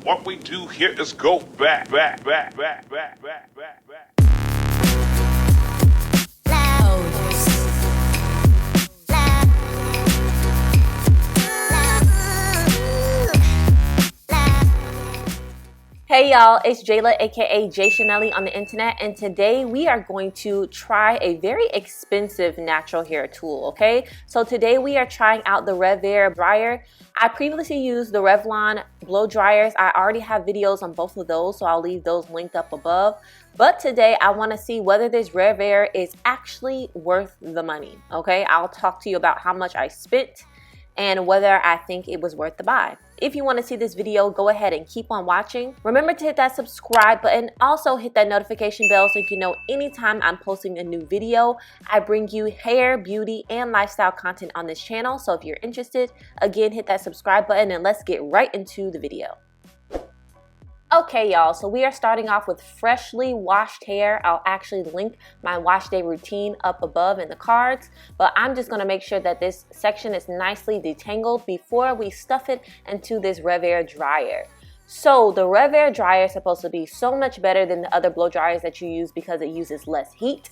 What we do here is go back. Hey y'all, it's Jaila aka JaiChanellie on the internet, and today we are going to try a very expensive natural hair tool, okay? So today we are trying out the Revair dryer. I previously used the Revlon blow dryers. I already have videos on both of those, so I'll leave those linked up above. But today I want to see whether this Revair is actually worth the money, okay? I'll talk to you about how much I spent and whether I think it was worth the buy. If you want to see this video, go ahead and keep on watching. Remember to hit that subscribe button. Also hit that notification bell so you know anytime I'm posting a new video. I bring you hair, beauty, and lifestyle content on this channel. So if you're interested, again, hit that subscribe button and let's get right into the video. Okay, y'all, so we are starting off with freshly washed hair. I'll actually link my wash day routine up above in the cards, but I'm just gonna make sure that this section is nicely detangled before we stuff it into this Revair dryer. So the Revair dryer is supposed to be so much better than the other blow dryers that you use because it uses less heat,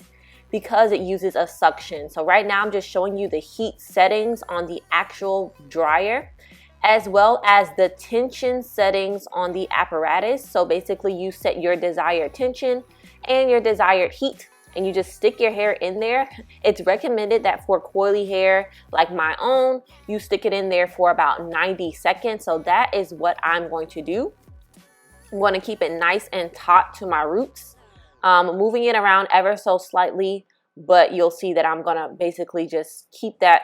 because it uses a suction. So right now I'm just showing you the heat settings on the actual dryer, as well as the tension settings on the apparatus. So basically you set your desired tension and your desired heat and you just stick your hair in there. It's recommended that for coily hair like my own, you stick it in there for about 90 seconds. So that is what I'm going to do. I'm going to keep it nice and taut to my roots, moving it around ever so slightly, but you'll see that I'm gonna basically just keep that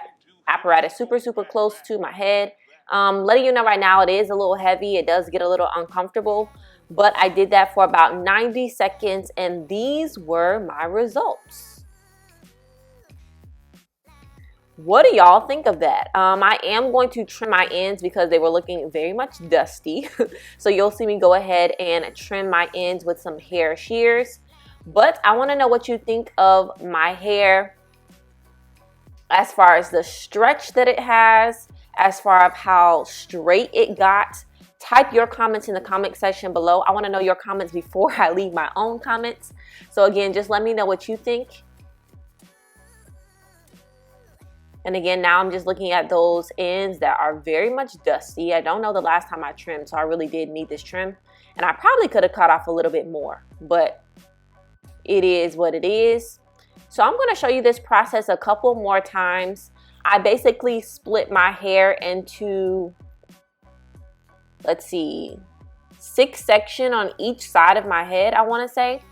apparatus super close to my head. Letting you know right now, it is a little heavy. It does get a little uncomfortable, but I did that for about 90 seconds and these were my results. What do y'all think of that? I am going to trim my ends because they were looking very much dusty. So you'll see me go ahead and trim my ends with some hair shears. But I want to know what you think of my hair as far as the stretch that it has, as far as how straight it got. Type your comments in the comment section below. I want to know your comments before I leave my own comments. So again, just let me know what you think. And again, now I'm just looking at those ends that are very much dusty. I don't know the last time I trimmed, so I really did need this trim. And I probably could have cut off a little bit more, but it is what it is. So I'm going to show you this process a couple more times. I basically split my hair into, let's see, 6 sections on each side of my head, I want to say.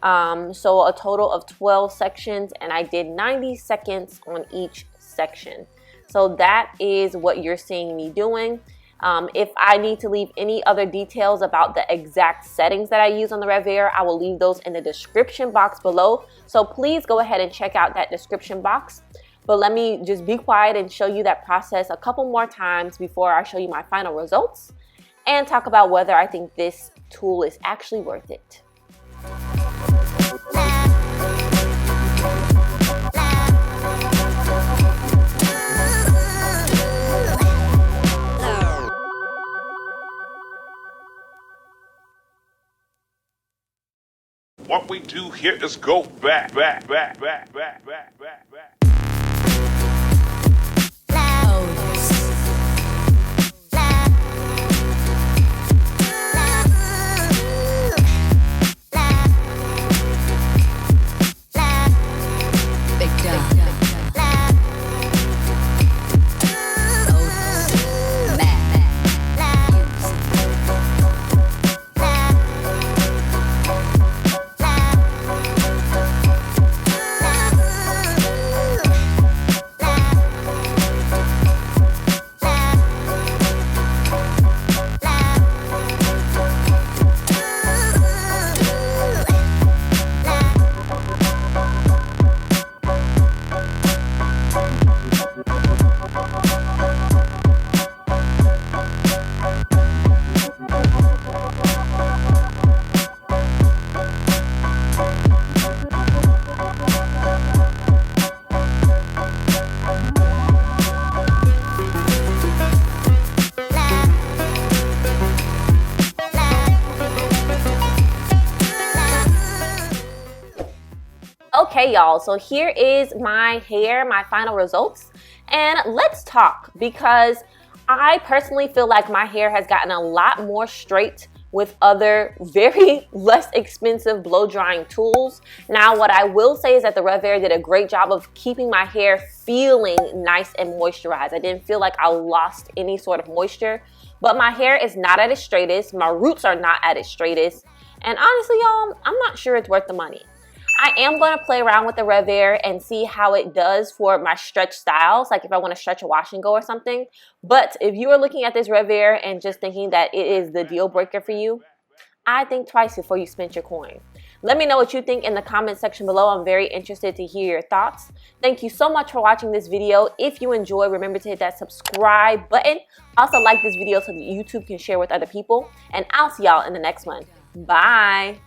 So a total of 12 sections, and I did 90 seconds on each section. So that is what you're seeing me doing. If I need to leave any other details about the exact settings that I use on the Revair, I will leave those in the description box below. So please go ahead and check out that description box. But let me just be quiet and show you that process a couple more times before I show you my final results and talk about whether I think this tool is actually worth it. What we do here is go back. Okay, y'all, so here is my hair, my final results, and let's talk, because I personally feel like my hair has gotten a lot more straight with other very less expensive blow drying tools. Now, what I will say is that the Revair did a great job of keeping my hair feeling nice and moisturized. I didn't feel like I lost any sort of moisture, but my hair is not at its straightest. My roots are not at its straightest. And honestly, y'all, I'm not sure it's worth the money. I am going to play around with the Revair and see how it does for my stretch styles, like if I want to stretch a wash and go or something. But if you are looking at this Revair and just thinking that it is the deal breaker for you, I think twice before you spend your coin. Let me know what you think in the comment section below. I'm very interested to hear your thoughts. Thank you so much for watching this video. If you enjoyed, remember to hit that subscribe button. Also like this video so that YouTube can share with other people. And I'll see y'all in the next one. Bye.